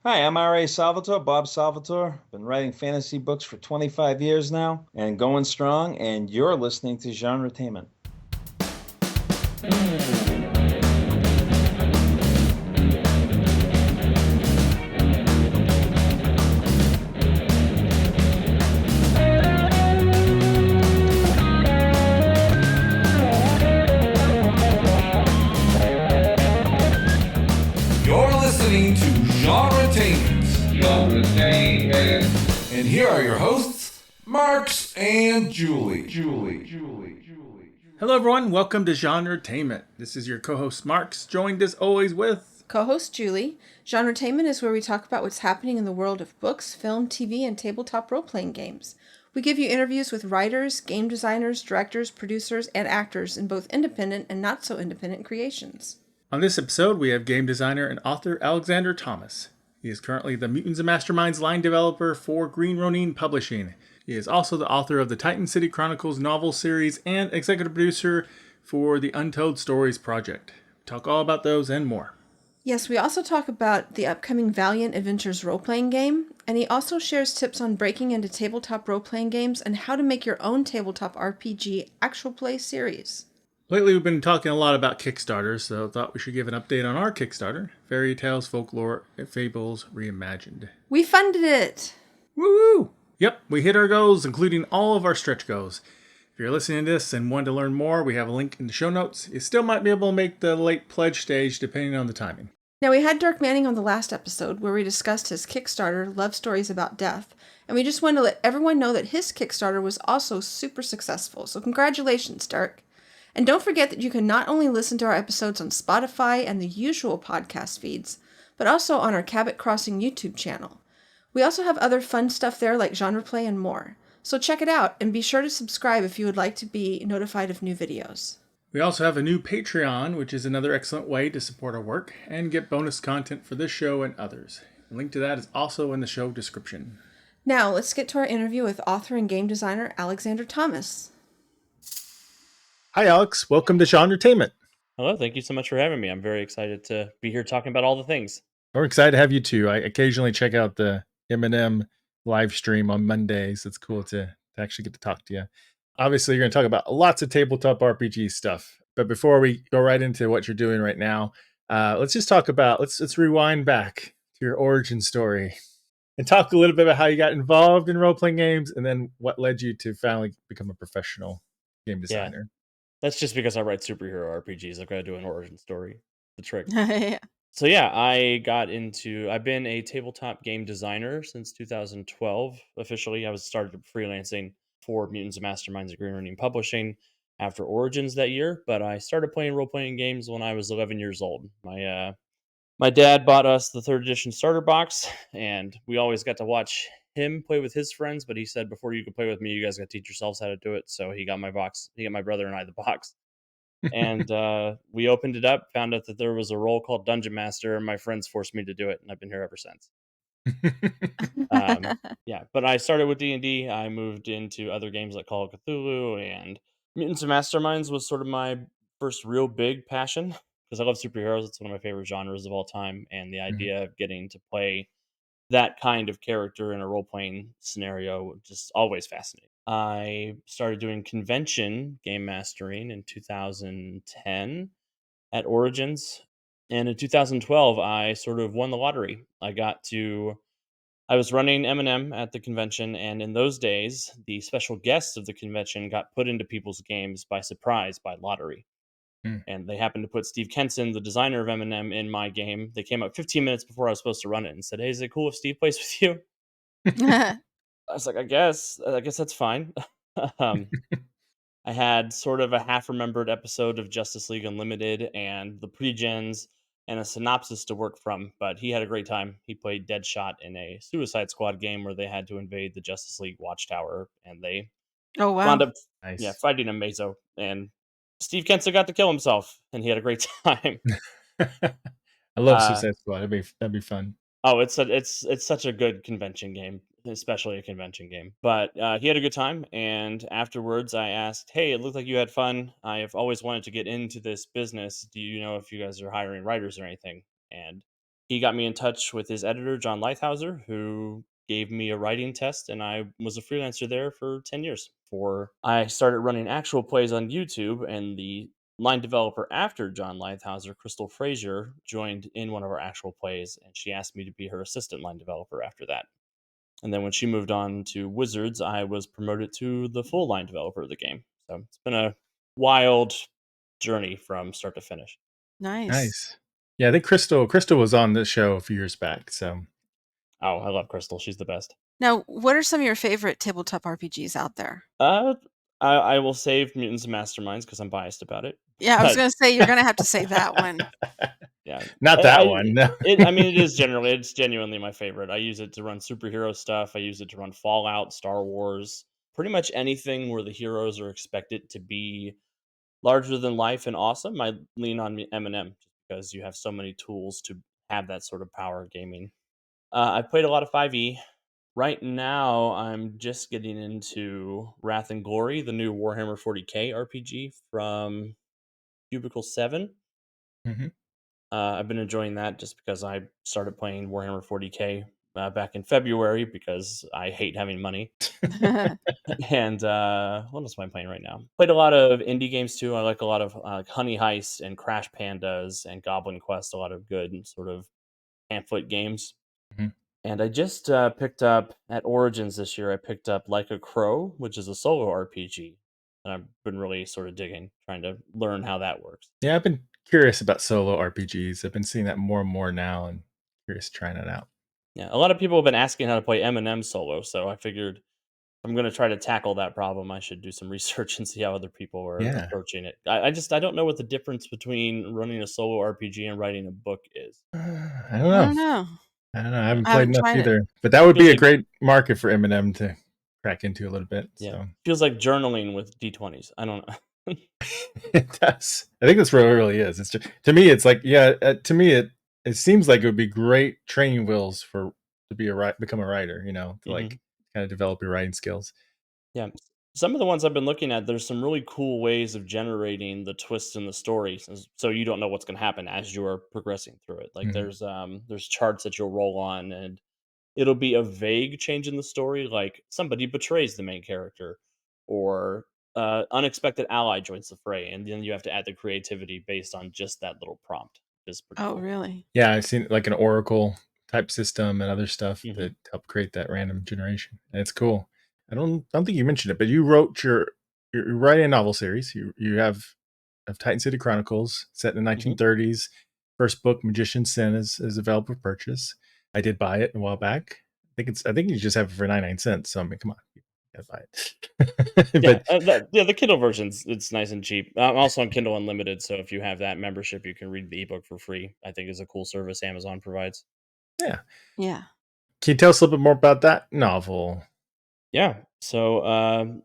Hi, I'm R.A. Salvatore, Bob Salvatore. Been writing fantasy books for 25 years now and going strong, and you're listening to GenreTainment. You're listening to GenreTainment. And here are your hosts, Marx and Julie. Hello, everyone. Welcome to GenreTainment. This is your co-host Marx, joined as always with co-host Julie. GenreTainment is where we talk about what's happening in the world of books, film, TV, and tabletop role-playing games. We give you interviews with writers, game designers, directors, producers, and actors in both independent and not-so-independent creations. On this episode, we have game designer and author Alexander Thomas. He is currently the Mutants Masterminds Line Developer for Green Ronin Publishing. He is also the author of the Titan City Chronicles novel series and executive producer for the Untold Stories Project. We talk all about those and more. Yes, we also talk about the upcoming Valiant Adventures Roleplaying Game, and he also shares tips on breaking into tabletop role-playing games and how to make your own tabletop RPG Actual play series. Lately, we've been talking a lot about Kickstarters, so I thought we should give an update on our Kickstarter, Fairy Tales, Folklore, and Fables Reimagined. We funded it! Woo! Yep, we hit our goals, including all of our stretch goals. If you're listening to this and want to learn more, we have a link in the show notes. You still might be able to make the late pledge stage, depending on the timing. Now, we had Dirk Manning on the last episode where we discussed his Kickstarter, Love Stories About Death, and we just wanted to let everyone know that his Kickstarter was also super successful, so congratulations, Dirk. And don't forget that you can not only listen to our episodes on Spotify and the usual podcast feeds, but also on our Cabot Crossing YouTube channel. We also have other fun stuff there like genre play and more. So check it out and be sure to subscribe if you would like to be notified of new videos. We also have a new Patreon, which is another excellent way to support our work and get bonus content for this show and others. A link to that is also in the show description. Now, let's get to our interview with author and game designer Alexander Thomas. Hi, Alex. Welcome to GenreTainment. Hello, thank you so much for having me. I'm very excited to be here talking about all the things. We're excited to have you too. I occasionally check out the M&M live stream on Mondays. It's cool to actually get to talk to you. Obviously, you're going to talk about lots of tabletop RPG stuff. But before we go right into what you're doing right now, let's just talk about, let's rewind back to your origin story and talk a little bit about how you got involved in role-playing games and then what led you to finally become a professional game designer. That's just because I write superhero RPGs. I've got to do an origin story. The trick. Yeah. So yeah, I've been a tabletop game designer since 2012. Officially, I started freelancing for Mutants Masterminds at Green Ronin Publishing after Origins that year. But I started playing role-playing games when I was 11 years old. My dad bought us the 3rd edition starter box, and we always got to watch him play with his friends, but he said, before you could play with me, you guys got to teach yourselves how to do it. So he got my brother and I the box. And we opened it up, found out that there was a role called Dungeon Master, and my friends forced me to do it, and I've been here ever since. But I started with D&D. I moved into other games like Call of Cthulhu, and Mutants and Masterminds was sort of my first real big passion, because I love superheroes. It's one of my favorite genres of all time, and the idea of getting to play that kind of character in a role-playing scenario just always fascinating. I started doing convention game mastering in 2010 at Origins, and in 2012 I sort of won the lottery. I was running M&M at the convention, and in those days the special guests of the convention got put into people's games by surprise by lottery. And they happened to put Steve Kenson, the designer of M&M, in my game. They came up 15 minutes before I was supposed to run it and said, "Hey, is it cool if Steve plays with you?" I was like, I guess that's fine. I had sort of a half-remembered episode of Justice League Unlimited and the pre-gens and a synopsis to work from, but he had a great time. He played Deadshot in a Suicide Squad game where they had to invade the Justice League Watchtower, and they wound up fighting a Meso, and Steve Kenson got to kill himself, and he had a great time. I love Suicide Squad. That'd be fun. Oh, it's such a good convention game, especially a convention game. But he had a good time, and afterwards I asked, "Hey, it looked like you had fun. I have always wanted to get into this business. Do you know if you guys are hiring writers or anything?" And he got me in touch with his editor, John Lythauser, who gave me a writing test, and I was a freelancer there for 10 years. I started running actual plays on YouTube, and the line developer after John Lythauser, Crystal Frazier, joined in one of our actual plays, and she asked me to be her assistant line developer after that. And then when she moved on to Wizards, I was promoted to the full line developer of the game. So it's been a wild journey from start to finish. Nice. Nice. Yeah, I think Crystal was on this show a few years back. So Oh, I love Crystal. She's the best. Now, what are some of your favorite tabletop RPGs out there? I will save Mutants Masterminds because I'm biased about it. Yeah, I was But going to say you're going to have to say that one. yeah, not that one. No. I mean, it's genuinely my favorite. I use it to run superhero stuff. I use it to run Fallout, Star Wars, pretty much anything where the heroes are expected to be larger than life and awesome. I lean on M&M just because you have so many tools to have that sort of power gaming. I've played a lot of 5e. Right now, I'm just getting into Wrath and Glory, the new Warhammer 40k RPG from Cubicle 7. Mhm. I've been enjoying that just because I started playing Warhammer 40k back in February because I hate having money. And what else am I playing right now? Played a lot of indie games too. I like a lot of like Honey Heist and Crash Pandas and Goblin Quest, a lot of good sort of pamphlet games. Mhm. And I just picked up at Origins this year. I picked up Like a Crow, which is a solo RPG. And I've been really sort of digging, trying to learn how that works. Yeah, I've been curious about solo RPGs. I've been seeing that more and more now, and curious trying it out. Yeah, a lot of people have been asking how to play M&M solo, so I figured if I'm going to try to tackle that problem, I should do some research and see how other people are Yeah, approaching it. I don't know what the difference between running a solo RPG and writing a book is. I don't I know. don't know. I don't know. I Yeah, haven't I played haven't enough tried it. either, but that would feels be a like great market for Eminem to crack into a little bit. yeah, So feels like journaling with D20s. I don't know. it does. I think that's what it really is. It's just, to me, it's like to me, it seems like it would be great training wheels for to become a writer. To hmm like kind of develop your writing skills. Yeah. Some of the ones I've been looking at, there's some really cool ways of generating the twists in the story, so you don't know what's going to happen as you are progressing through it. Like Mhm. there's charts that you'll roll on, and it'll be a vague change in the story, like somebody betrays the main character, or unexpected ally joins the fray, and then you have to add the creativity based on just that little prompt. Which is pretty Oh, cool. really? Yeah, I've seen like an Oracle type system and other stuff hmm that help create that random generation. And it's cool. I don't think you mentioned it, but you wrote you're writing a novel series. You have Titan City Chronicles set in the hmm 1930s. First book, Magician's Sin, is available for purchase. I did buy it a while back. I think you just have it for 99 cents. So I mean, come on, you gotta buy it. Yeah, But the Kindle version's it's nice and cheap. I'm also on Kindle Unlimited, so if you have that membership, you can read the ebook for free. I think is a cool service Amazon provides. yeah, Yeah. can you tell us a little bit more about that novel? Yeah. So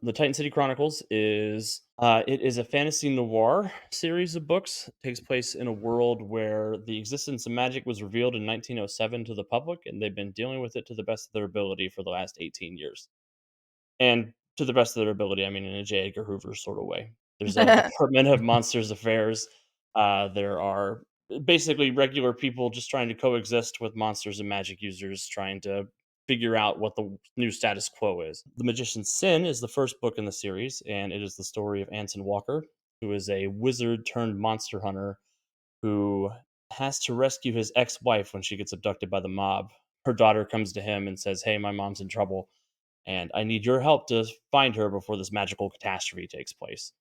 the Titan City Chronicles is it is a fantasy noir series of books. It takes place in a world where the existence of magic was revealed in 1907 to the public, and they've been dealing with it to the best of their ability for the last 18 years. And to the best of their ability, I mean in a J. Edgar Hoover sort of way. There's a Department of Monsters Affairs. There are basically regular people just trying to coexist with monsters and magic users, trying to figure out what the new status quo is. The Magician's Sin is the first book in the series, and it is the story of Anson Walker, who is a wizard turned monster hunter who has to rescue his ex-wife when she gets abducted by the mob. Her daughter comes to him and says, "Hey, my mom's in trouble, and I need your help to find her before this magical catastrophe takes place."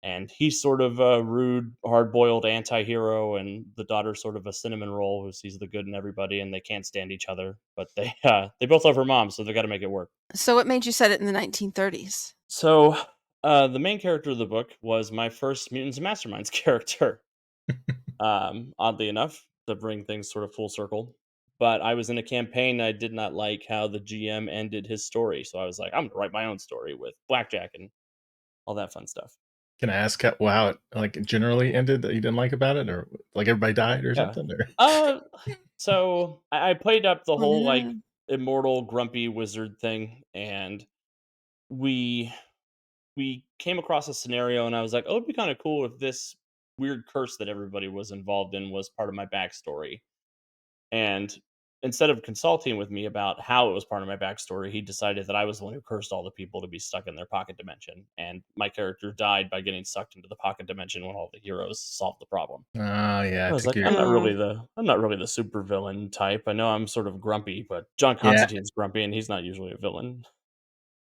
And he's sort of a rude, hard-boiled anti-hero, and the daughter's sort of a cinnamon roll who sees the good in everybody, and they can't stand each other, but they both love her mom, so they got to make it work. So what made you set it in the 1930s? So the main character of the book was my first Mutants Masterminds character. Oddly enough, to bring things sort of full circle. But I was in a campaign I did not like how the GM ended his story, so I was like, I'm gonna write my own story with blackjack and all that fun stuff. Can I ask how it like generally ended that you didn't like about it, or like everybody died or Yeah. something? Or Uh, so I played up the Oh, whole like no. immortal grumpy wizard thing, and we we came across a scenario, and I was like, oh, it'd be kind of cool if this weird curse that everybody was involved in was part of my backstory. And instead of consulting with me about how it was part of my backstory, he decided that I was the one who cursed all the people to be stuck in their pocket dimension. And my character died by getting sucked into the pocket dimension when all the heroes solved the problem. Oh yeah, I it was took like, you. I'm not really the super villain type. I know I'm sort of grumpy, but John Yeah, Constantine's grumpy and he's not usually a villain.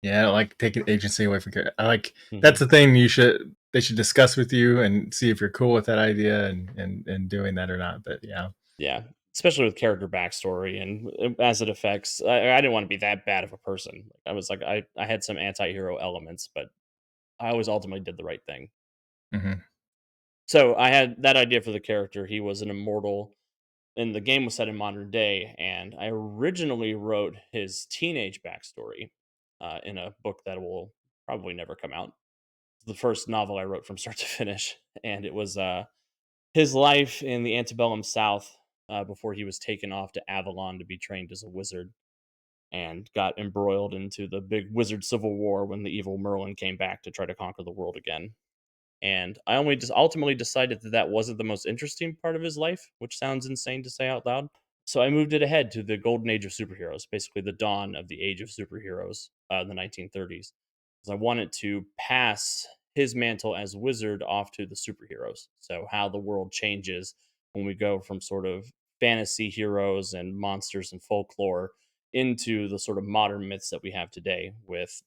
yeah. I don't like taking agency away from character. I like Hmm. that's the thing they should discuss with you and see if you're cool with that idea and doing that or not. But yeah. Yeah, especially with character backstory and as it affects. I didn't want to be that bad of a person. I was like, I had some anti-hero elements, but I always ultimately did the right thing. Hmm. So I had that idea for the character. He was an immortal, and the game was set in modern day. And I originally wrote his teenage backstory in a book that will probably never come out. It's the first novel I wrote from start to finish, and it was his life in the antebellum South before he was taken off to Avalon to be trained as a wizard and got embroiled into the big wizard civil war when the evil Merlin came back to try to conquer the world again. And I only just ultimately decided that that wasn't the most interesting part of his life, which sounds insane to say out loud. So I moved it ahead to the golden age of superheroes, basically the dawn of the age of superheroes in the 1930s. Because I wanted to pass his mantle as wizard off to the superheroes. So how the world changes when we go from sort of fantasy heroes and monsters and folklore into the sort of modern myths that we have today with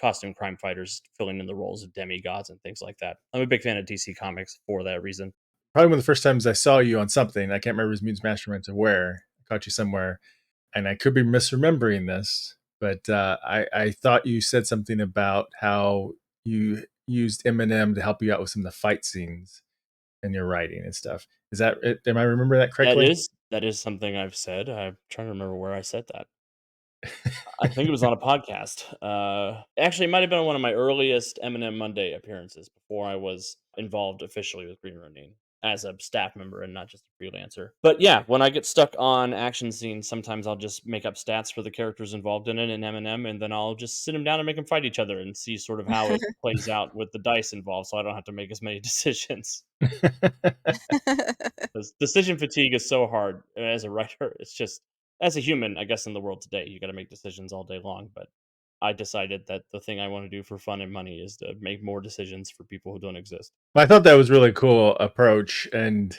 costume crime fighters filling in the roles of demigods and things like that. I'm a big fan of DC Comics for that reason. Probably one of the first times I saw you on something. I can't remember if it was Mutants Masterminds or where. I caught you somewhere, and I could be misremembering this, but I thought you said something about how you used Eminem to help you out with some of the fight scenes in your writing and stuff. Is that it? Am I remember that That correctly? is that is something I've said. I'm trying to remember where I said that. I think it was on a podcast. Actually, it might have been on one of my earliest Eminem Monday appearances before I was involved officially with Green Ronin as a staff member and not just a freelancer. But yeah, when I get stuck on action scenes, sometimes I'll just make up stats for the characters involved in it in Eminem, and then I'll just sit them down and make them fight each other and see sort of how it plays out with the dice involved, so I don't have to make as many decisions. 'Cause decision fatigue is so hard as a writer. It's just as a human, I guess in the world today, you gotta make decisions all day long, but I decided that the thing I wanna do for fun and money is to make more decisions for people who don't exist. I thought that was really cool approach and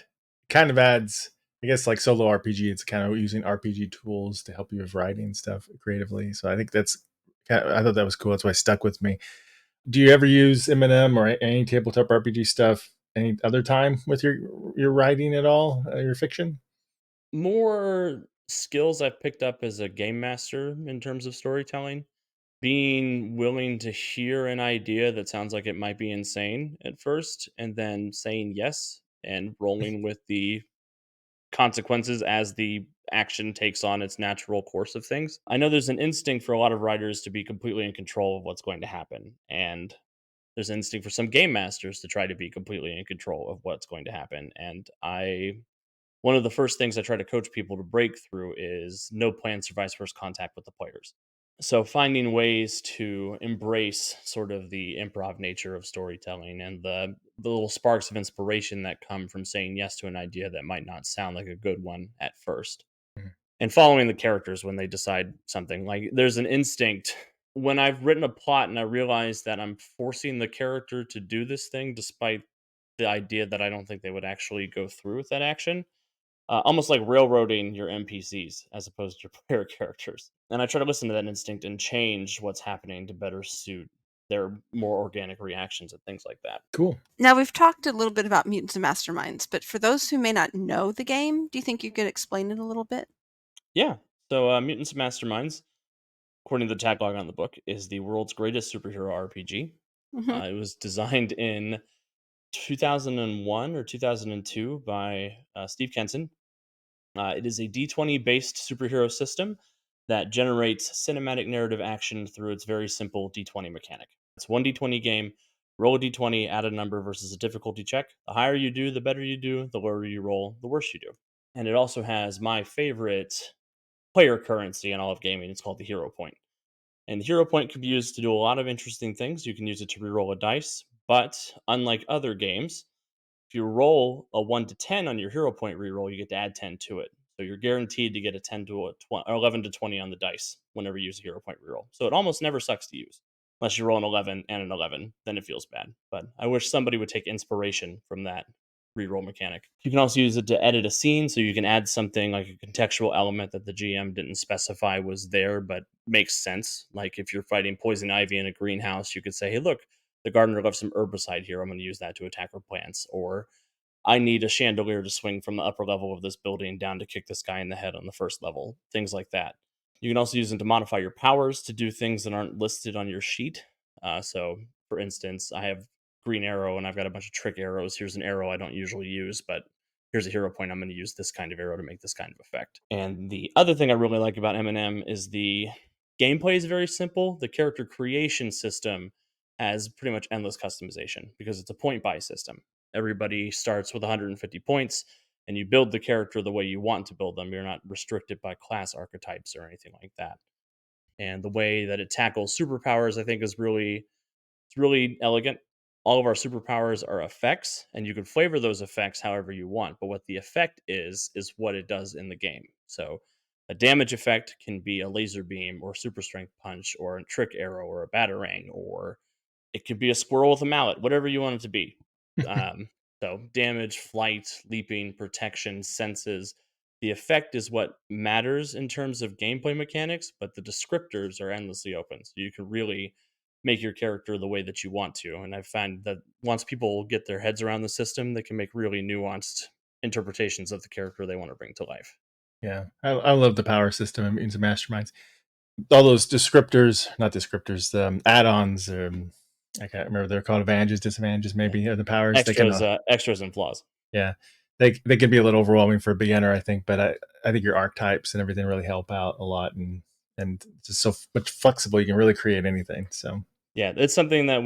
kind of adds, I guess, like solo RPG. It's kind of using RPG tools to help you with writing stuff creatively. So I think I thought that was cool. That's why it stuck with me. Do you ever use Eminem or any tabletop RPG stuff any other time with your writing at all, your fiction? More skills I've picked up as a game master in terms of storytelling, being willing to hear an idea that sounds like it might be insane at first, and then saying yes and rolling with the consequences as the action takes on its natural course of things. I know there's an instinct for a lot of writers to be completely in control of what's going to happen. And there's an instinct for some game masters to try to be completely in control of what's going to happen. And one of the first things I try to coach people to break through is no plan survives first contact with the players. So finding ways to embrace sort of the improv nature of storytelling and the little sparks of inspiration that come from saying yes to an idea that might not sound like a good one at first, Mhm. and following the characters when they decide something. Like there's an instinct when I've written a plot and I realize that I'm forcing the character to do this thing despite the idea that I don't think they would actually go through with that action, almost like railroading your NPCs as opposed to your player characters. And I try to listen to that instinct and change what's happening to better suit their more organic reactions and things like that. Cool. Now, we've talked a little bit about Mutants and Masterminds, but for those who may not know the game, do you think you could explain it a little bit? Yeah. So, Mutants Masterminds, according to the tagline on the book, is the world's greatest superhero RPG. Hmm. It was designed in 2001 or 2002 by Steve Kenson. It is a D20 based superhero system that generates cinematic narrative action through its very simple D20 mechanic. It's one D20 game. Roll a D20, add a number versus a difficulty check. The higher you do, the better you do. The lower you roll, the worse you do. And it also has my favorite player currency in all of gaming. It's called the Hero Point. And the Hero Point can be used to do a lot of interesting things. You can use it to reroll a dice, but unlike other games, if you roll a 1 to 10 on your hero point reroll, you get to add 10 to it. So you're guaranteed to get a 10 to a 20, or 11 to 20 on the dice whenever you use a hero point reroll. So it almost never sucks to use. Unless you roll an 11 and an 11, then it feels bad. But I wish somebody would take inspiration from that reroll mechanic. You can also use it to edit a scene, so you can add something like a contextual element that the GM didn't specify was there, but makes sense. Like if you're fighting poison ivy in a greenhouse, you could say, hey, look, the gardener left some herbicide here. I'm going to use that to attack her plants. Or I need a chandelier to swing from the upper level of this building down to kick this guy in the head on the first level. Things like that. You can also use them to modify your powers to do things that aren't listed on your sheet. So, for instance, I have green arrow and I've got a bunch of trick arrows. Here's an arrow I don't usually use, but here's a hero point. I'm going to use this kind of arrow to make this kind of effect. And the other thing I really like about M&M is the gameplay is very simple. The character creation system has pretty much endless customization because it's a point buy system. Everybody starts with 150 points and you build the character the way you want to build them. You're not restricted by class archetypes or anything like that. And the way that it tackles superpowers, I think, is really elegant. All of our superpowers are effects, and you can flavor those effects however you want. But what the effect is what it does in the game. So a damage effect can be a laser beam or super strength punch or a trick arrow or a batarang, or it could be a squirrel with a mallet, whatever you want it to be. Um, so damage, flight, leaping, protection, senses. The effect is what matters in terms of gameplay mechanics, but the descriptors are endlessly open. So you can really make your character the way that you want to. And I find that once people get their heads around the system, they can make really nuanced interpretations of the character they want to bring to life. Yeah, I love the power system in Mutants Masterminds. All those descriptors, not descriptors, the add-ons. I can't remember they're called advantages, disadvantages, maybe are the powers. Extras and flaws. Yeah, they can be a little overwhelming for a beginner, I think. But I think your archetypes and everything really help out a lot, and it's just so much flexible. You can really create anything. So yeah, it's something that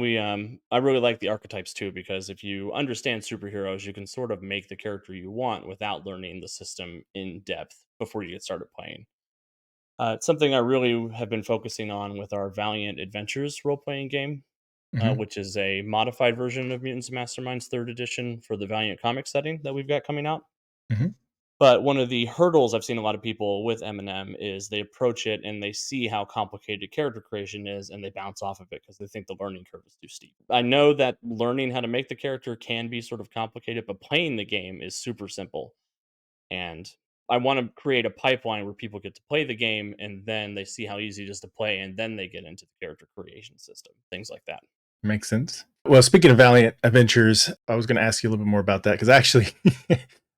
I really like the archetypes too, because if you understand superheroes, you can sort of make the character you want without learning the system in depth before you get started playing. It's something I really have been focusing on with our Valiant Adventures role-playing game, mhm. which is a modified version of Mutants Masterminds 3rd edition for the Valiant comic setting that we've got coming out. Mhm. But one of the hurdles I've seen a lot of people with M&M is they approach it and they see how complicated character creation is and they bounce off of it because they think the learning curve is too steep. I know that learning how to make the character can be sort of complicated, but playing the game is super simple. And I want to create a pipeline where people get to play the game and then they see how easy it is to play and then they get into the character creation system, things like that. Makes sense. Well, speaking of Valiant Adventures, I was going to ask you a little bit more about that because actually,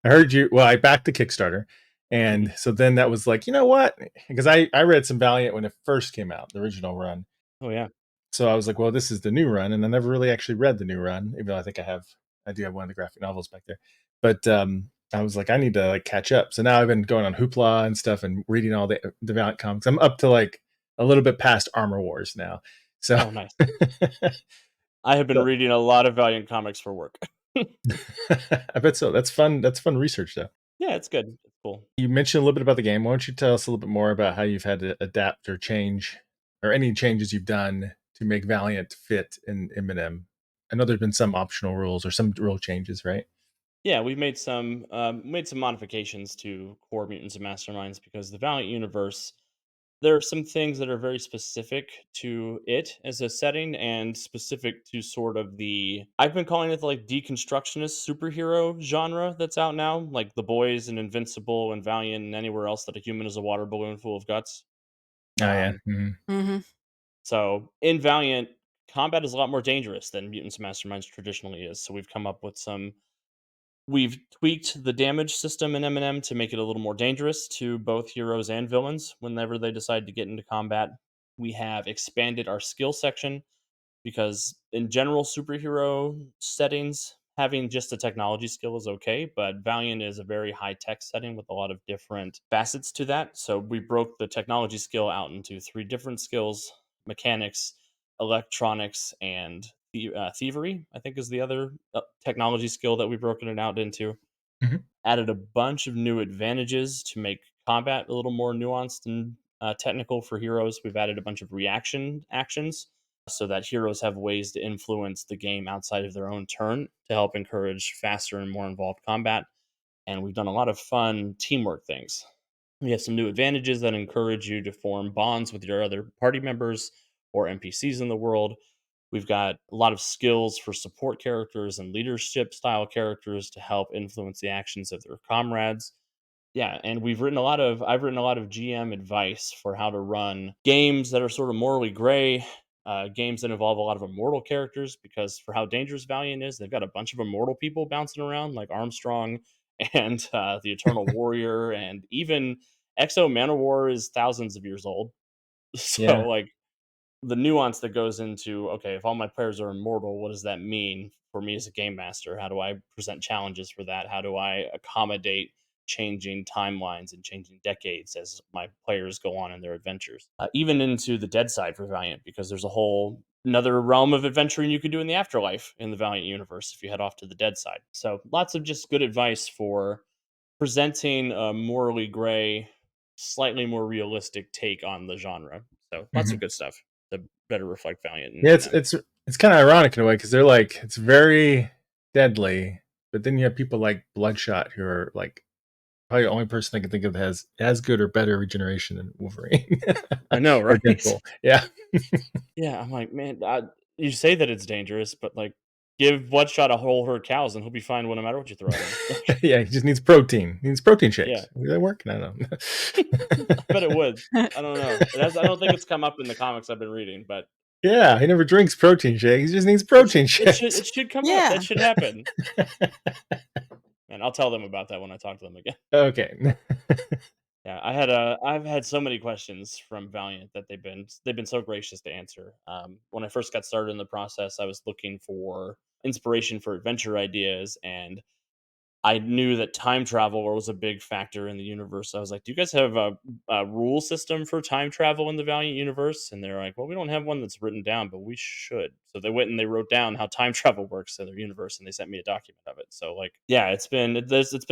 I heard you. Well, I backed the Kickstarter, and so then that was like, you know what? Because I read some Valiant when it first came out, the original run. Oh, yeah. So I was like, well, this is the new run, and I never really actually read the new run, even though I think I do have one of the graphic novels back there. But I was like, I need to like catch up. So now I've been going on Hoopla and stuff and reading all the Valiant comics. I'm up to like a little bit past Armor Wars now. So Oh, nice. I have been reading a lot of Valiant comics for work. I bet so. That's fun. That's fun research, though. Yeah, it's good. It's cool. You mentioned a little bit about the game. Why don't you tell us a little bit more about how you've had to adapt or change, or any changes you've done to make Valiant fit in M&M? I know there's been some optional rules or some rule changes, right? Yeah, we've made some modifications to core Mutants and Masterminds because the Valiant universe, there are some things that are very specific to it as a setting and specific to sort of the, I've been calling it the like deconstructionist superhero genre that's out now, like The Boys and Invincible and Valiant and anywhere else that a human is a water balloon full of guts. Oh yeah. Mm-hmm. So in Valiant, combat is a lot more dangerous than Mutants Masterminds traditionally is. So we've tweaked the damage system in M&M to make it a little more dangerous to both heroes and villains whenever they decide to get into combat. We have expanded our skill section because in general superhero settings, having just a technology skill is okay, but Valiant is a very high tech setting with a lot of different facets to that. So we broke the technology skill out into 3 different skills: mechanics, electronics, and thievery, I think is the other technology skill that we've broken it out into. Mhm. Added a bunch of new advantages to make combat a little more nuanced and technical for heroes. We've added a bunch of reaction actions so that heroes have ways to influence the game outside of their own turn to help encourage faster and more involved combat. and we've done a lot of fun teamwork things. We have some new advantages that encourage you to form bonds with your other party members or NPCs in the world. We've got a lot of skills for support characters and leadership style characters to help influence the actions of their comrades. Yeah, and I've written a lot of GM advice for how to run games that are sort of morally gray, games that involve a lot of immortal characters. Because for how dangerous Valiant is, they've got a bunch of immortal people bouncing around, like Armstrong and the Eternal Warrior, and even Exo Manowar is thousands of years old. So Yeah. like the nuance that goes into, okay, if all my players are immortal, what does that mean for me as a game master? How do I present challenges for that? How do I accommodate changing timelines and changing decades as my players go on in their adventures? Even into the dead side for Valiant, because there's a whole another realm of adventuring you could do in the afterlife in the Valiant universe if you head off to the dead side. So lots of just good advice for presenting a morally gray, slightly more realistic take on the genre. So lots of Mhm. good stuff to better reflect Valiant and Yeah, M&M. it's kind of ironic in a way because they're like it's very deadly, but then you have people like Bloodshot who are like probably the only person I can think of that has as good or better regeneration than Wolverine I know, or right? Deadpool. Yeah, Yeah, I'm like, man, you say that it's dangerous, but like, give Bloodshot a whole herd of cows and he'll be fine no matter what you throw at him. Like, yeah. He just needs protein. He needs protein yeah, shakes. Does that work? I don't know. I bet it would. I don't know. It has. I don't think it's come up in the comics I've been reading, but Yeah, he never drinks protein shakes. He just needs it should. protein It should. shakes. It should come up. Yeah. That should happen. And I'll tell them about that when I talk to them again. Okay. Yeah, I've had so many questions from Valiant that they've been so gracious to answer. When I first got started in the process, I was looking for inspiration for adventure ideas, and I knew that time travel was a big factor in the universe. I was like, "Do you guys have a rule system for time travel in the Valiant universe?" And they're like, "Well, we don't have one that's written down, but we should." So they went and they wrote down how time travel works in their universe, and they sent me a document of it. So like, yeah, it's been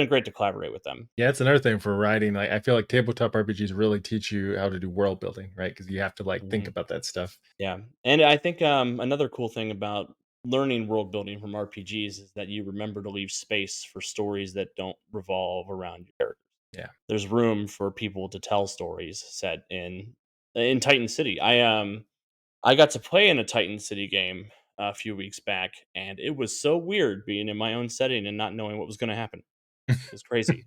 great to collaborate with them. Yeah, it's another thing for writing. Like, I feel like tabletop RPGs really teach you how to do world building, right? Because you have to like think Mhm. about that stuff. Yeah, and I think another cool thing about learning world building from RPGs is that you remember to leave space for stories that don't revolve around your characters. Yeah. There's room for people to tell stories set in Titan City. I got to play in a Titan City game a few weeks back, and it was so weird being in my own setting and not knowing what was going to happen. It was crazy.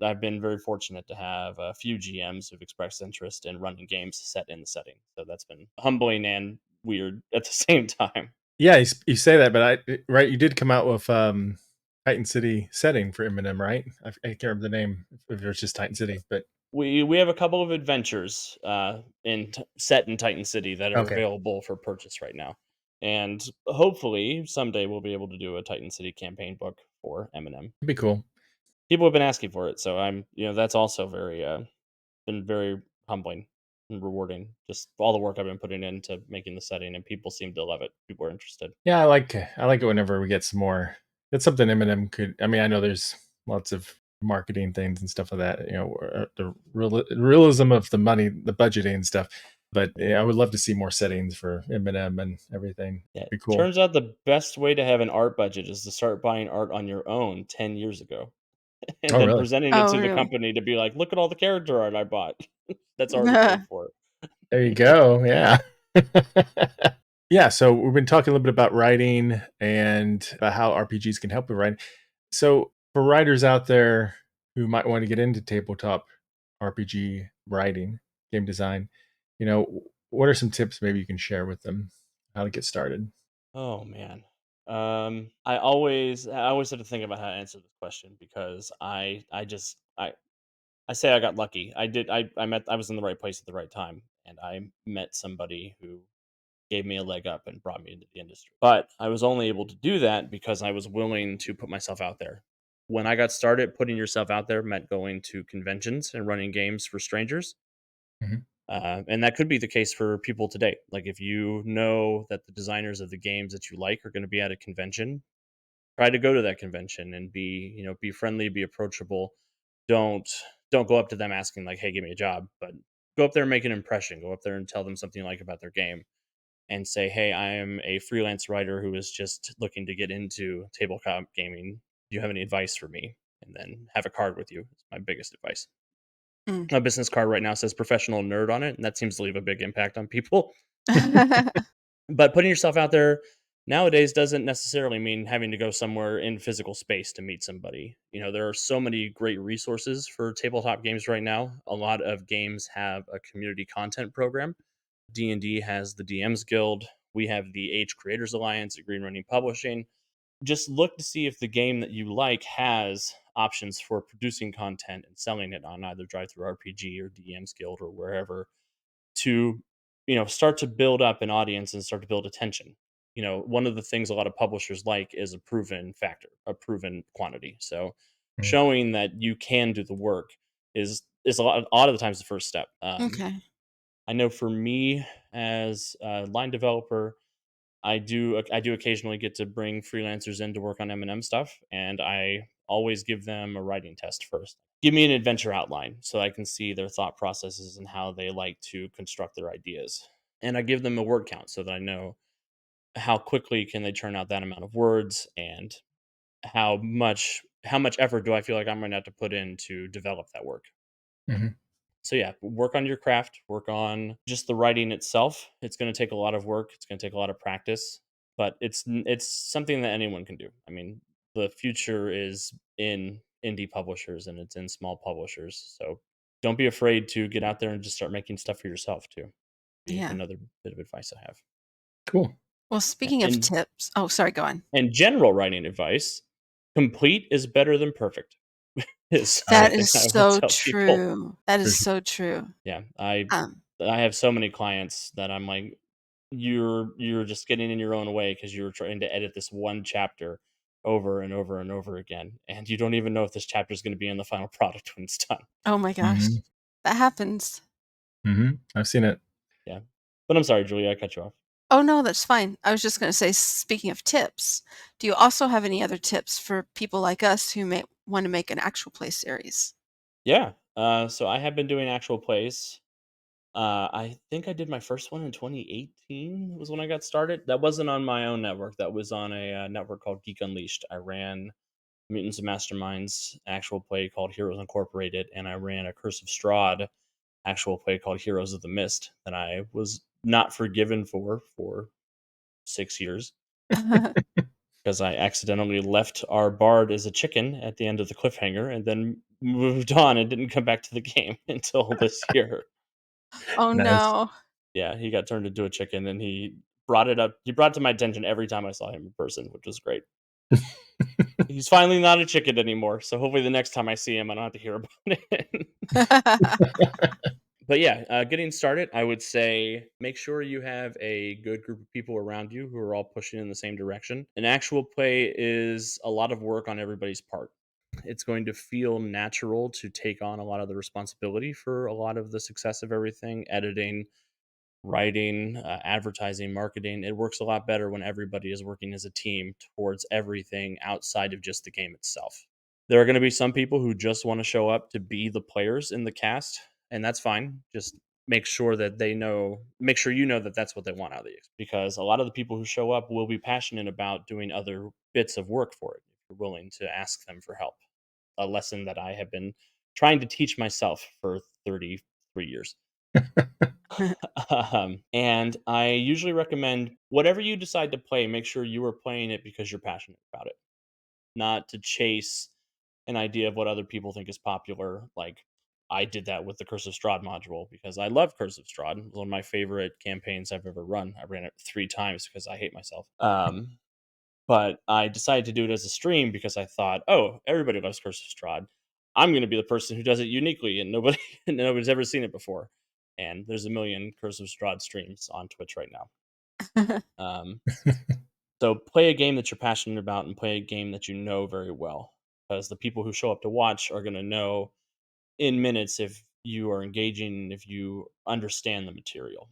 I've been very fortunate to have a few GMs who've expressed interest in running games set in the setting. So that's been humbling and weird at the same time. Yeah, you say that, but right, you did come out with Titan City setting for Eminem, right? I can't remember the name if it was just Titan City, but We have a couple of adventures set in Titan City that are okay, available for purchase right now, and hopefully someday we'll be able to do a Titan City campaign book for Eminem. it'd be cool. People have been asking for it, so that's also been very humbling and rewarding. Just all the work I've been putting into making the setting, and people seem to love it. People are interested. Yeah, I like it whenever we get some more. That's something Eminem could. I mean, I know there's lots of marketing things and stuff like that. You know, the realism of the money, the budgeting and stuff. But yeah, I would love to see more settings for Eminem and everything. Yeah, Be cool. turns out the best way to have an art budget is to start buying art on your own 10 years ago and Oh, then really? presenting it Oh, to the really? company to be like, "Look at all the character art I bought. That's already paid for." There you go. Yeah. Yeah. So we've been talking a little bit about writing and about how RPGs can help with writing. So for writers out there who might want to get into tabletop RPG writing, game design, what are some tips maybe you can share with them how to get started? Oh man. I always had to think about how to answer this question because I say I got lucky. I was in the right place at the right time, and I met somebody who gave me a leg up and brought me into the industry. But I was only able to do that because I was willing to put myself out there. When I got started, putting yourself out there meant going to conventions and running games for strangers. Mhm. And that could be the case for people today. Like if you know that the designers of the games that you like are going to be at a convention, try to go to that convention and be friendly, be approachable. Don't don't go up to them asking like, "Hey, give me a job," but go up there and make an impression. Go up there and tell them something you like about their game and say, "Hey, I am a freelance writer who is just looking to get into tabletop gaming. Do you have any advice for me?" and then have a card with you. It's my biggest advice. Mm. My business card right now says professional nerd on it, and that seems to leave a big impact on people. But putting yourself out there nowadays doesn't necessarily mean having to go somewhere in physical space to meet somebody. There are so many great resources for tabletop games right now. A lot of games have a community content program. D&D has the DMs Guild. We have the Age Creators Alliance at Green Ronin Publishing. Just look to see if the game that you like has options for producing content and selling it on either Drive-Thru RPG or DMs Guild or wherever, to start to build up an audience and start to build attention. One of the things a lot of publishers like is a proven factor, a proven quantity. So Mm. showing that you can do the work is a lot of the times the first step. Okay. I know for me as a line developer, I do occasionally get to bring freelancers in to work on M&M stuff, and I always give them a writing test first. Give me an adventure outline so I can see their thought processes and how they like to construct their ideas. And I give them a word count so that I know how quickly can they turn out that amount of words, and how much effort do I feel like I'm going to have to put in to develop that work. Mhm. So yeah, work on your craft, work on just the writing itself. It's going to take a lot of work. It's going to take a lot of practice, but it's something that anyone can do. I mean, the future is in indie publishers and it's in small publishers. So don't be afraid to get out there and just start making stuff for yourself too. Be Yeah. another bit of advice I have. Cool. Well, speaking of And tips, oh, sorry, go on. and general writing advice, complete is better than perfect. Is Oh, That something is I will so tell people. true. That for is sure. so true. Yeah, I Um, I have so many clients that I'm like, you're just getting in your own way because you're trying to edit this one chapter over and over and over again, and you don't even know if this chapter is going to be in the final product when it's done. oh my gosh, Mhm. that happens. I've seen it. Yeah, but I'm sorry, Julia, I cut you off. Oh no, that's fine. I was just going to say, speaking of tips, do you also have any other tips for people like us who may want to make an actual play series? Yeah, so I have been doing actual plays. I think I did my first one in 2018 was when I got started. That wasn't on my own network. That was on a network called Geek Unleashed. I ran Mutants Masterminds actual play called Heroes Incorporated, and I ran a Curse of Strahd actual play called Heroes of the Mist that I was not forgiven for 6 years because I accidentally left our bard as a chicken at the end of the cliffhanger and then moved on and didn't come back to the game until this year. Oh Nice. no. Yeah, he got turned into a chicken and he brought it up. He brought it to my attention every time I saw him in person, which was great. He's finally not a chicken anymore, so hopefully the next time I see him, I don't have to hear about it. But yeah, getting started, I would say make sure you have a good group of people around you who are all pushing in the same direction. An actual play is a lot of work on everybody's part. It's going to feel natural to take on a lot of the responsibility for a lot of the success of everything, editing, writing, advertising, marketing. It works a lot better when everybody is working as a team towards everything outside of just the game itself. There are going to be some people who just want to show up to be the players in the cast, and that's fine. Just make sure you know that that's what they want out of the experience. Because a lot of the people who show up will be passionate about doing other bits of work for it if you're willing to ask them for help. A lesson that I have been trying to teach myself for 33 years. And I usually recommend whatever you decide to play, make sure you are playing it because you're passionate about it, not to chase an idea of what other people think is popular. Like I did that with the Curse of Strahd module because I love Curse of Strahd. It was one of my favorite campaigns I've ever run. I ran it 3 times because I hate myself. But I decided to do it as a stream because I thought, oh, everybody loves Curse of Strahd. I'm going to be the person who does it uniquely, and nobody's ever seen it before. And there's a million Curse of Strahd streams on Twitch right now. So play a game that you're passionate about and play a game that you know very well, because the people who show up to watch are going to know in minutes if you are engaging and if you understand the material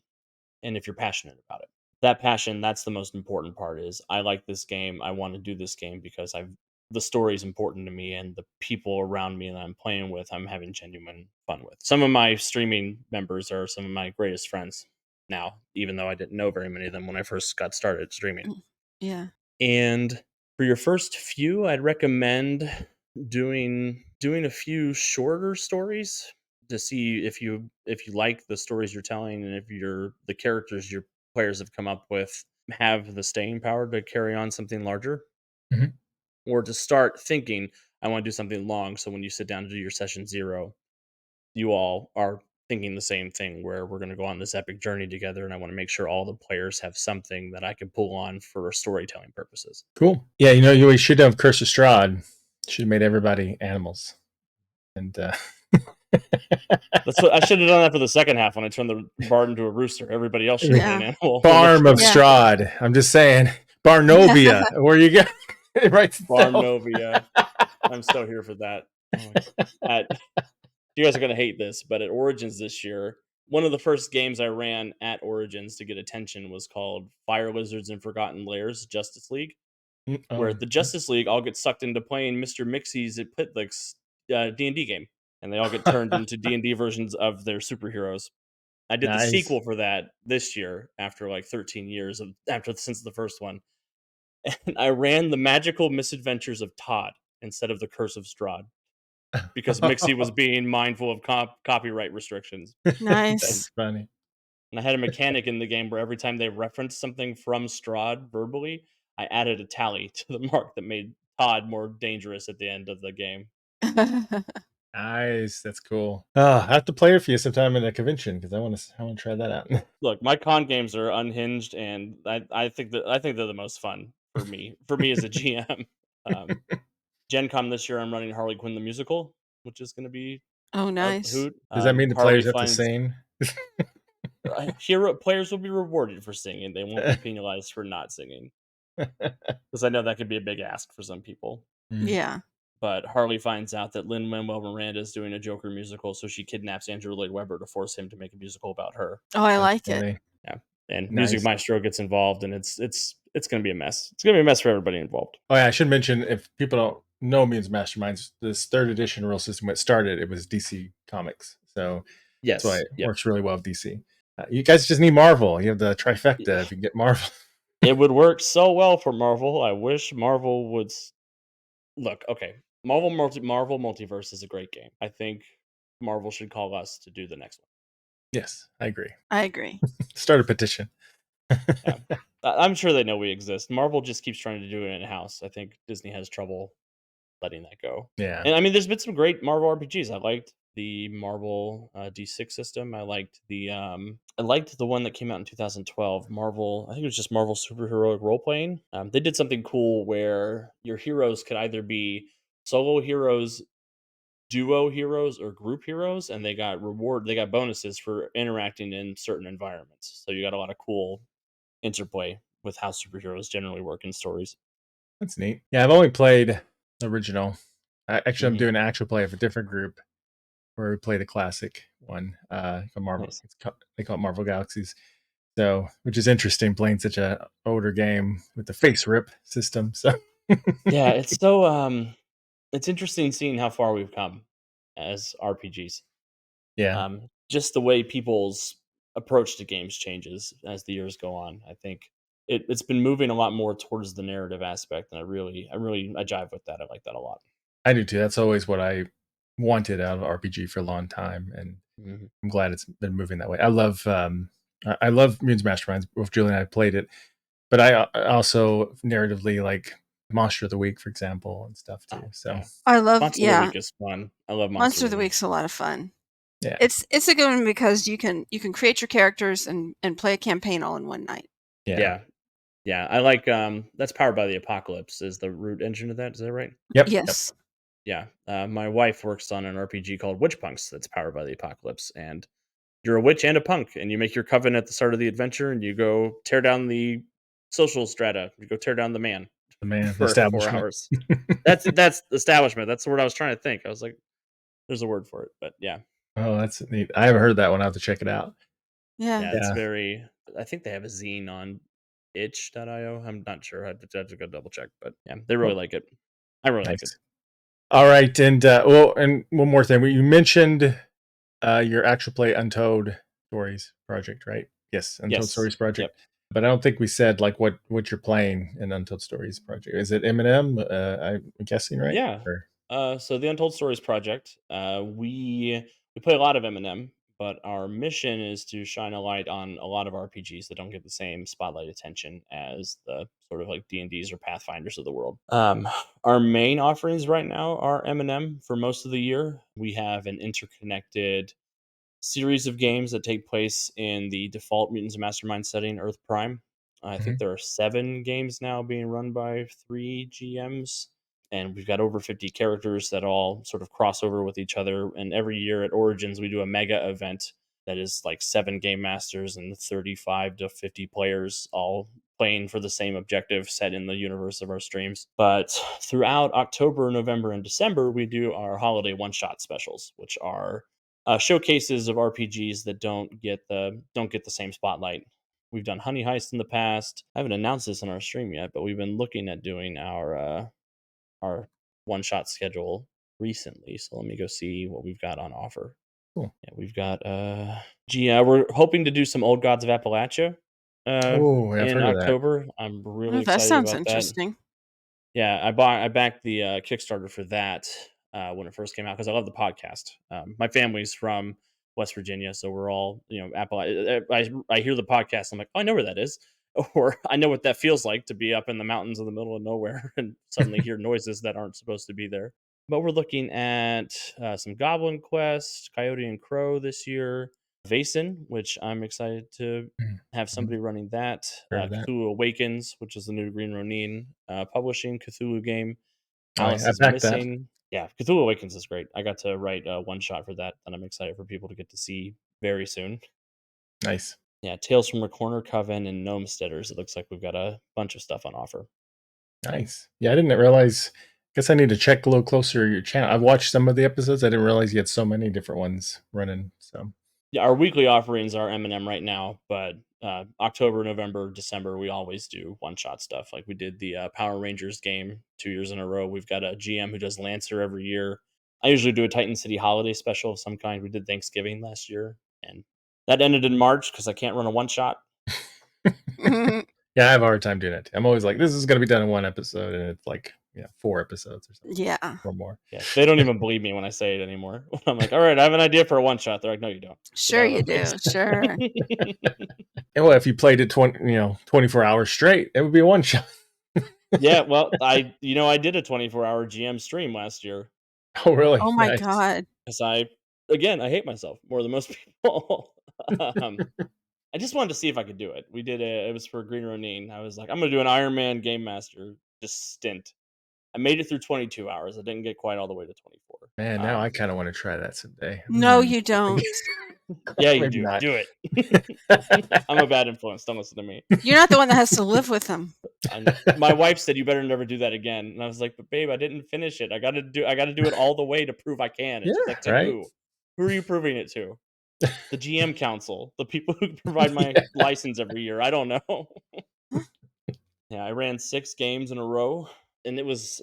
and if you're passionate about it. That passion, that's the most important part. Is I like this game, I want to do this game because the story is important to me, and the people around me that I'm playing with, I'm having genuine fun with. Some of my streaming members are some of my greatest friends now, even though I didn't know very many of them when I first got started streaming. Yeah. And for your first few, I'd recommend doing a few shorter stories to see if you like the stories you're telling, and if the characters your players have come up with have the staying power to carry on something larger, Mhm. or to start thinking, I want to do something long, so when you sit down to do your session 0, you all are thinking the same thing, where we're going to go on this epic journey together, and I want to make sure all the players have something that I can pull on for storytelling purposes. Cool. Yeah, you should have Curse of Strahd. Should have made everybody animals. And That's what I should have done that for the second half when I turned the bard into a rooster. Everybody else should have been Yeah. an animal. Farm of Yeah. Strahd. I'm just saying. Barnovia, where you go. Right. Barnovia. I'm so here for that. You guys are going to hate this, but at Origins this year, one of the first games I ran at Origins to get attention was called Fire Lizards and Forgotten Lairs Justice League, where the Justice League all get sucked into playing Mr. Mixie's Pitlick's D&D game, and they all get turned into D&D versions of their superheroes. I did the Nice. sequel for that this year after like 13 years since the first one, and I ran the Magical Misadventures of Todd instead of the Curse of Strahd, because Mixie was being mindful of copyright restrictions. Nice. That's funny. And I had a mechanic in the game where every time they referenced something from Strahd verbally, I added a tally to the mark that made Todd more dangerous at the end of the game. Nice. That's cool. I have to play it for you sometime in a convention, because I want to try that out. Look, my con games are unhinged, and I think they're the most fun for me as a GM. Gen Con this year, I'm running Harley Quinn the musical, which is going to be Oh, a nice. hoot. Does that mean the Harley players have to finds sing? hero players will be rewarded for singing. They won't be penalized for not singing, because I know that could be a big ask for some people. Yeah. But Harley finds out that Lin-Manuel Miranda is doing a Joker musical, so she kidnaps Andrew Lloyd Webber to force him to make a musical about her. Oh, I That's like it. funny. Yeah, and Nice. Music Maestro gets involved, and it's going to be a mess. It's going to be a mess for everybody involved. Oh yeah, I should mention, if people don't know Mutants Masterminds, this 3rd edition rule system, when it started, it was DC Comics, so Yes, that's why it works really well with DC. You guys just need Marvel. You have the trifecta if you get Marvel. It would work so well for Marvel. I wish Marvel would look. Okay, Marvel Multiverse is a great game. I think Marvel should call us to do the next one. Yes, I agree. I agree. Start a petition. Yeah. I'm sure they know we exist. Marvel just keeps trying to do it in-house. I think Disney has trouble letting that go. Yeah. And I mean, there's been some great Marvel RPGs. I liked the Marvel D6 system. I liked the one that came out in 2012. Marvel, I think it was just Marvel Superheroic Roleplaying. They did something cool where your heroes could either be solo heroes, duo heroes, or group heroes, and they got bonuses for interacting in certain environments. So you got a lot of cool interplay with how superheroes generally work in stories. That's neat. Yeah, I've only played the original. Actually, I'm Mhm. doing an actual play of a different group where we play the classic one. Called Marvel. Nice. They call it Marvel Galaxies. So, which is interesting, playing such a older game with the face rip system. So, Yeah, it's so it's interesting seeing how far we've come as RPGs. yeah, Just the way people's approach to games changes as the years go on. I think it's been moving a lot more towards the narrative aspect, and I jive with that. I like that a lot. I do too. That's always what I wanted out of RPG for a long time, and I'm glad it's been moving that way. I love Mutants Masterminds. Both Julie and I played it, but I also narratively like Monster of the Week, for example, and stuff too. So Yeah. I love Monster of the Week is fun. I love Monster of the Week's a lot of fun. yeah, It's a good one because you can create your characters and play a campaign all in one night. Yeah. I like that's Powered by the Apocalypse is the root engine of that. Is that right? Yep. Yes. Yeah. My wife works on an RPG called Witch Punks that's powered by the Apocalypse, and you're a witch and a punk, and you make your coven at the start of the adventure, and you go tear down the social strata. You go tear down the man The man, for 4 establishment. hours. That's establishment. That's the word I was trying to think. I was like, there's a word for it, but yeah. Oh, that's neat. I haven't heard that one. I have to check it out. Yeah. It's very. I think they have a zine on itch.io. I'm not sure. I have to go double check, but yeah, they really like it. I really like it. Nice. All right, and and one more thing. You mentioned your actual play Untold Stories Project, right? Yes, Untold Stories Project. Yep. But I don't think we said like what you're playing in Untold Stories Project. Is it M&M? I'm guessing, right? Yeah. Or- So the Untold Stories Project, we play a lot of M&M, but our mission is to shine a light on a lot of RPGs that don't get the same spotlight attention as the sort of like D&Ds or Pathfinders of the world. Our main offerings right now are M&M for most of the year. We have an interconnected series of games that take place in the default Mutants Mastermind setting, Earth Prime. I think there are 7 games now being run by 3 GMs, and we've got over 50 characters that all sort of cross over with each other. And every year at Origins, we do a mega event that is like 7 game masters and 35 to 50 players all playing for the same objective set in the universe of our streams. But throughout October, November, and December, we do our holiday one-shot specials, which are showcases of RPGs that don't get the same spotlight. We've done Honey Heist in the past. I haven't announced this in our stream yet, but we've been looking at doing our one shot schedule recently. So let me go see what we've got on offer. Cool. Yeah, we've got we're hoping to do some Old Gods of Appalachia Oh, I've in heard of that. October. I'm really Oh, that excited sounds about that. interesting. Yeah, I backed the Kickstarter for that when it first came out because I love the podcast. My family's from West Virginia, so we're all I hear the podcast, I'm like, oh, I know where that is, or I know what that feels like to be up in the mountains in the middle of nowhere and suddenly hear noises that aren't supposed to be there. But we're looking at some Goblin Quest, Coyote and Crow this year, Vaesen, which I'm excited to have somebody running that. Heard of that. Cthulhu Awakens, which is the new Green Ronin Publishing Cthulhu game. Oh, Alice I is backed that. Missing. Yeah, Cthulhu Awakens is great. I got to write one shot for that, and I'm excited for people to get to see very soon. Nice. Yeah, Tales from a Corner Coven and Gnomesteaders. It looks like we've got a bunch of stuff on offer. Nice. Yeah, I didn't realize. Guess I need to check a little closer your channel. I've watched some of the episodes. I didn't realize you had so many different ones running. So Yeah, our weekly offerings are M&M right now, but October, November, December, we always do one-shot stuff. Like we did the Power Rangers game 2 years in a row. We've got a GM who does Lancer every year. I usually do a Titan City holiday special of some kind. We did Thanksgiving last year, and that ended in March because I can't run a one-shot. yeah, I have a hard time doing it. I'm always like, this is going to be done in one episode, and it's like 4 episodes or something. Yeah. Or more. Yeah, they don't even believe me when I say it anymore. I'm like, all right, I have an idea for a one-shot. They're like, no, you don't. Sure you do. Sure. And well, if you played it 24 hours straight, it would be a one shot. Yeah, well, I did a 24-hour GM stream last year. Oh, really? Oh my Nice. God. Because I hate myself more than most people. I just wanted to see if I could do it. It was for Green Ronin. I was like, I'm going to do an Iron Man Game Master just stint. I made it through 22 hours. I didn't get quite all the way to 24. Man, now I kind of want to try that someday. No, you don't. Yeah, you Maybe do. not. Do it. I'm a bad influence. Don't listen to me. You're not the one that has to live with them. My wife said you better never do that again, and I was like, "But babe, I didn't finish it. I got to do it all the way to prove I can." And she's like, "To right. who? Who are you proving it to? The GM Council, the people who provide my license every year. I don't know." Yeah, I ran 6 games in a row, and it was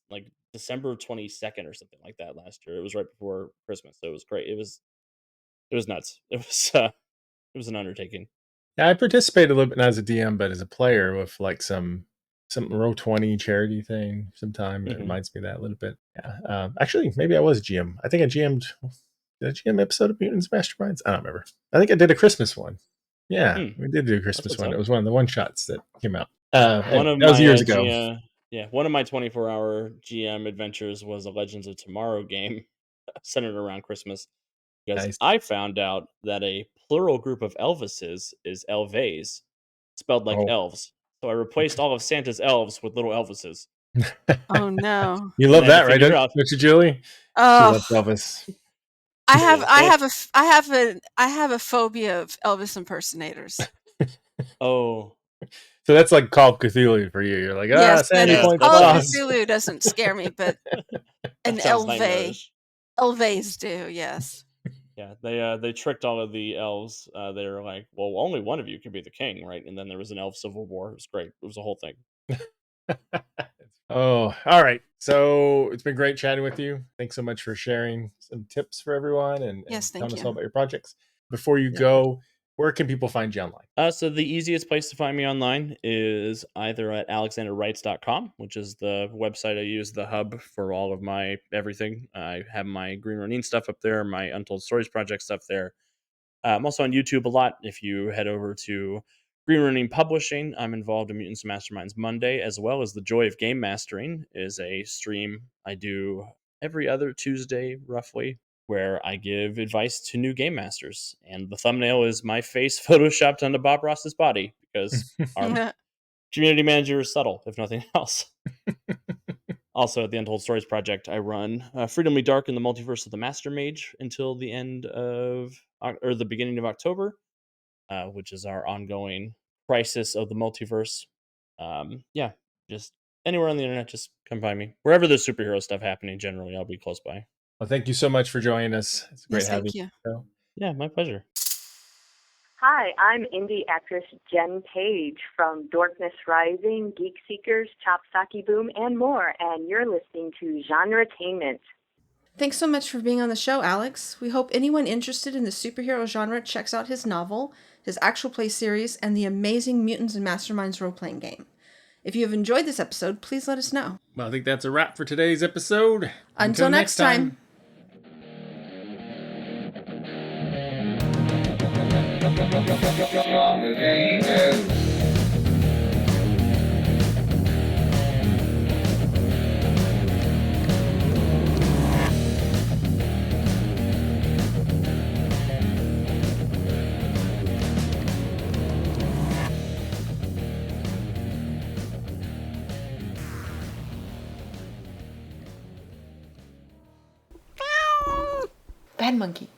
like December 22nd or something like that last year. It was right before Christmas, so it was great. It was nuts. It was an undertaking. Yeah, I participated a little bit not as a DM, but as a player with like some Row 20 charity thing sometime. It reminds me of that a little bit. Yeah. Actually, maybe I was GM. I think I GM'd a GM episode of Mutants Masterminds. I don't remember. I think I did a Christmas one. Yeah, we did do a Christmas one. It was one of the one shots that came out. That was years ago. One of my 24-hour GM adventures was a Legends of Tomorrow game centered around Christmas. Because Nice. I found out that a plural group of Elvises is Elves, spelled like elves. So I replaced all of Santa's elves with little Elvises. Oh no! You love that, right? Don't you, Julie? Oh, she loves Elvis. I have a phobia of Elvis impersonators. Oh. So that's like Call of Cthulhu for you. You're like, yes, Sandy points Call of Cthulhu doesn't scare me, but an Elves do, yes. Yeah, they tricked all of the elves. They were like, well, only one of you can be the king, right? And then there was an elf civil war. It was great. It was a whole thing. Oh, all right. So it's been great chatting with you. Thanks so much for sharing some tips for everyone and telling us all about your projects. Before you go, where can people find you online? So the easiest place to find me online is either at alexanderwrites.com, which is the website I use, the hub for all of my everything. I have my Green Ronin stuff up there, my Untold Stories Project stuff there. I'm also on YouTube a lot. If you head over to Green Ronin Publishing, I'm involved in Mutants Masterminds Monday, as well as The Joy of Game Mastering is a stream I do every other Tuesday, roughly, where I give advice to new game masters. And the thumbnail is my face photoshopped onto Bob Ross's body because our community manager is subtle, if nothing else. Also, at the Untold Stories Project, I run Freedomly Dark in the Multiverse of the Master Mage until the end of, or the beginning of October, which is our ongoing crisis of the multiverse. Yeah, just anywhere on the internet, just come find me. Wherever there's superhero stuff happening, generally, I'll be close by. Well, thank you so much for joining us. It's great Yes, having thank you. you. Yeah, my pleasure. Hi, I'm indie actress Jen Page from Dorkness Rising, Geek Seekers, Chopstocky Boom, and more, and you're listening to GenreTainment. Thanks so much for being on the show, Alex. We hope anyone interested in the superhero genre checks out his novel, his actual play series, and the amazing Mutants and Masterminds role-playing game. If you have enjoyed this episode, please let us know. Well, I think that's a wrap for today's episode. Until next time. Bad monkey.